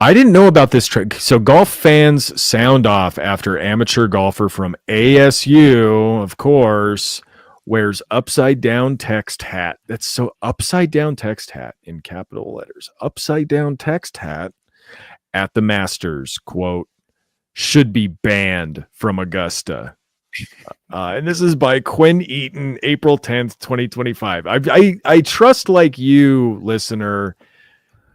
I didn't know about this trick. So golf fans sound off after amateur golfer from ASU, of course, wears upside down text hat. That's so upside down text hat in capital letters. Upside down text hat at the Masters, quote, should be banned from Augusta. And this is by Quinn Eaton, April 10th, 2025. I trust, like you, listener,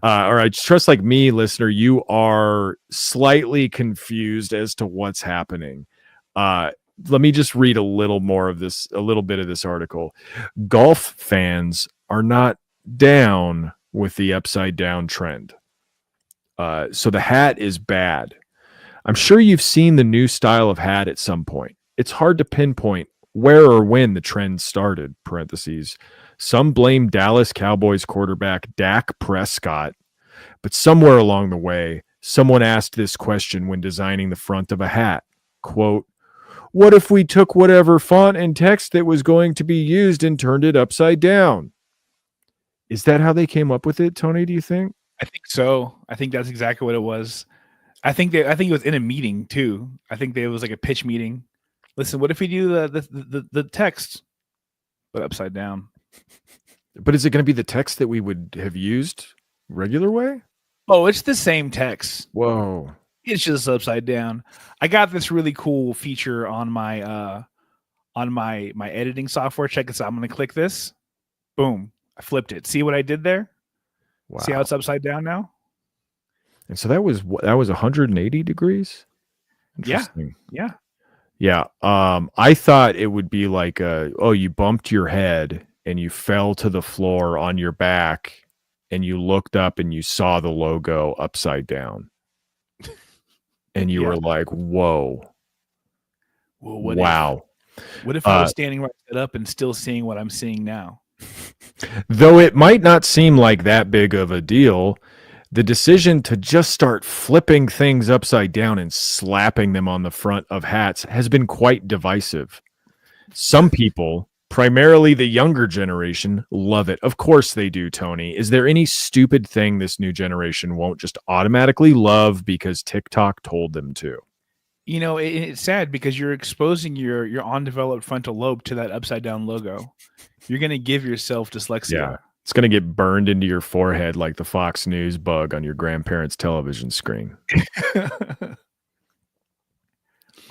or I trust, like me, listener, you are slightly confused as to what's happening. Let me just read a little bit of this article. Golf fans are not down with the upside down trend. So the hat is bad. I'm sure you've seen the new style of hat at some point. It's hard to pinpoint where or when the trend started, parentheses. Some blame Dallas Cowboys quarterback Dak Prescott, but somewhere along the way, someone asked this question when designing the front of a hat. Quote, what if we took whatever font and text that was going to be used and turned it upside down? Is that how they came up with it, Tony, do you think? I think so. I think that's exactly what it was. I think it was in a meeting too. I think it was like a pitch meeting. Listen, what if we do the text but upside down? But is it going to be the text that we would have used regular way? Oh, it's the same text. Whoa. It's just upside down. I got this really cool feature on my editing software. Check this out. I'm going to click this. Boom. I flipped it. See what I did there? Wow. See how it's upside down now? And so that was 180 degrees? Interesting. Yeah. Yeah. I thought it would be like you bumped your head and you fell to the floor on your back and you looked up and you saw the logo upside down. And you were like, whoa. Well, what if I was standing right up and still seeing what I'm seeing now? Though it might not seem like that big of a deal, the decision to just start flipping things upside down and slapping them on the front of hats has been quite divisive. Some people, primarily the younger generation, love it. Of course they do, Tony. Is there any stupid thing this new generation won't just automatically love because TikTok told them to? You know, it's sad because you're exposing your undeveloped frontal lobe to that upside down logo. You're going to give yourself dyslexia. Yeah. It's going to get burned into your forehead like the Fox News bug on your grandparents' television screen.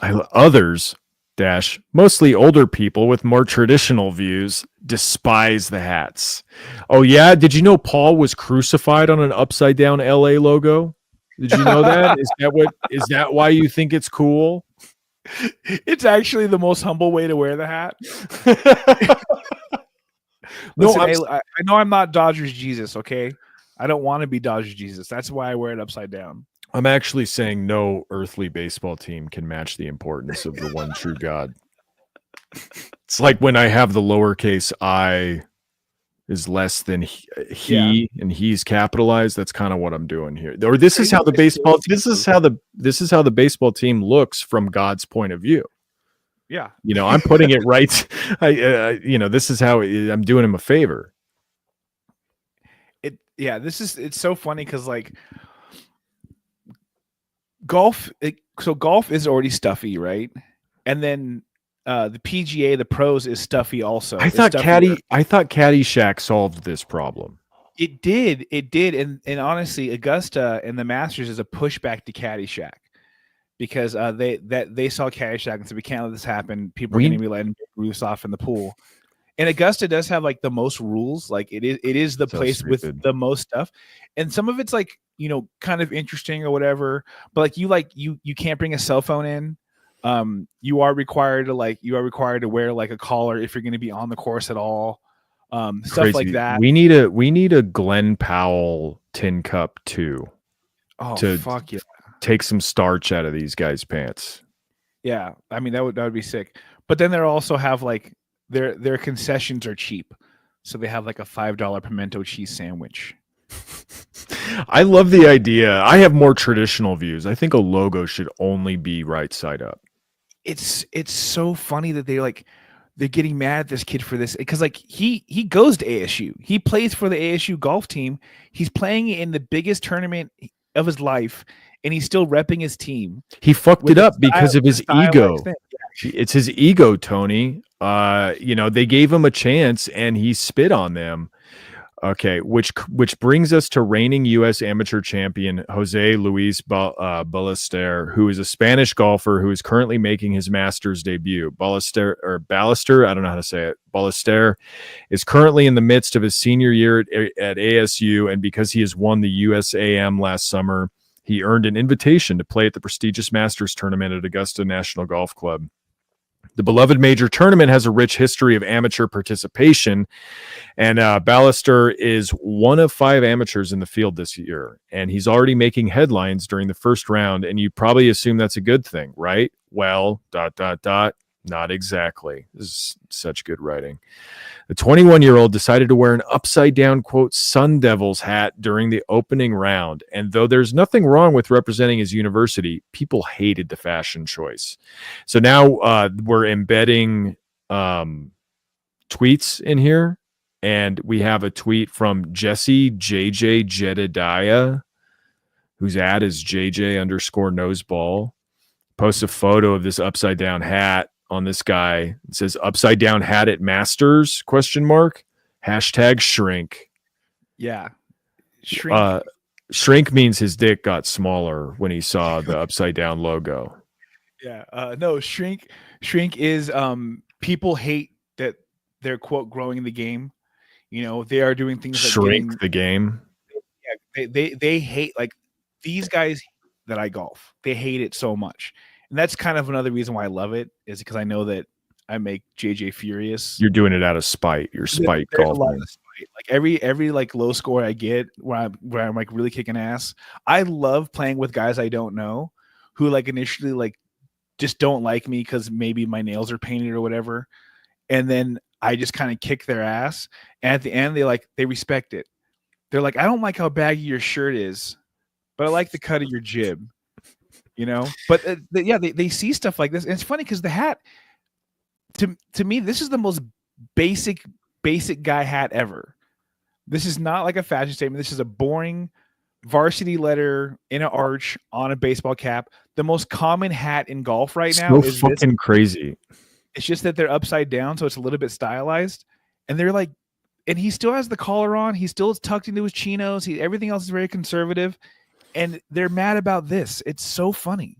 Others, mostly older people with more traditional views, despise the hats. Oh, yeah? Did you know Paul was crucified on an upside-down LA logo? Did you know that? Is that why you think it's cool? It's actually the most humble way to wear the hat. Listen, I know I'm not Dodgers Jesus, okay? I don't want to be Dodgers Jesus. That's why I wear it upside down. I'm actually saying no earthly baseball team can match the importance of the one true God. It's like when I have the lowercase I is less than he and he's capitalized. That's kind of what I'm doing here. Or this is how the baseball team looks from God's point of view. Yeah. You know, I'm putting it right. This is how I'm doing him a favor. It's so funny because like golf is already stuffy, right? And then the PGA, the pros, is stuffy also. I thought Caddyshack solved this problem. It did, and honestly, Augusta and the Masters is a pushback to Caddyshack. Because they saw Caddyshack and said, we can't let this happen. People are going to be letting roofs off in the pool. And Augusta does have like the most rules. Like it is the place with the most stuff. And some of it's like, kind of interesting or whatever. But like you can't bring a cell phone in. You are required to wear like a collar if you're going to be on the course at all. Stuff like that. We need a Glenn Powell tin cup too. Oh, fuck yeah. Take some starch out of these guys' pants. Yeah, I mean that would be sick. But then they also have like their concessions are cheap, so they have like a $5 pimento cheese sandwich. I love the idea. I have more traditional views. I think a logo should only be right side up. It's so funny that they're getting mad at this kid for this because like he goes to ASU. He plays for the ASU golf team. He's playing in the biggest tournament of his life, and he's still repping his team. He fucked it up because of his ego. It's his ego, Tony. They gave him a chance and he spit on them. Okay, which brings us to reigning U.S. amateur champion Jose Luis Ballester, who is a Spanish golfer who is currently making his Masters debut. Ballester, I don't know how to say it. Ballester is currently in the midst of his senior year at ASU, and because he has won the USAM last summer, he earned an invitation to play at the prestigious Masters tournament at Augusta National Golf Club. The beloved major tournament has a rich history of amateur participation, and Ballester is one of 5 amateurs in the field this year, and he's already making headlines during the first round, and you probably assume that's a good thing, right? Well, ... Not exactly. This is such good writing. The 21-year-old decided to wear an upside-down, quote, Sun Devils hat during the opening round. And though there's nothing wrong with representing his university, people hated the fashion choice. So now we're embedding tweets in here. And we have a tweet from Jesse JJ Jedediah, whose ad is JJ_noseball. Posts a photo of this upside-down hat on this guy. It says upside down hat at Masters ? Hashtag shrink. Yeah. Shrink. Shrink means his dick got smaller when he saw the upside down logo. Yeah. No, shrink is people hate that they're, quote, growing the game. They are doing things like shrink the game. Yeah, they hate, like, these guys that I golf. They hate it so much. And that's kind of another reason why I love it, is because I know that I make JJ furious. You're doing it out of spite. You're spite golfing. Like every like low score I get where I'm like really kicking ass. I love playing with guys I don't know who like initially like just don't like me because maybe my nails are painted or whatever. And then I just kind of kick their ass. And at the end, they respect it. They're like, I don't like how baggy your shirt is, but I like the cut of your jib. But they see stuff like this, and it's funny because the hat, to me, this is the most basic guy hat ever. This is not like a fashion statement. This is a boring varsity letter in an arch on a baseball cap. The most common hat in golf right now is fucking crazy. It's just that they're upside down, so it's a little bit stylized, and they're like, and he still has the collar on. He still is tucked into his chinos. Everything else is very conservative. And they're mad about this. It's so funny.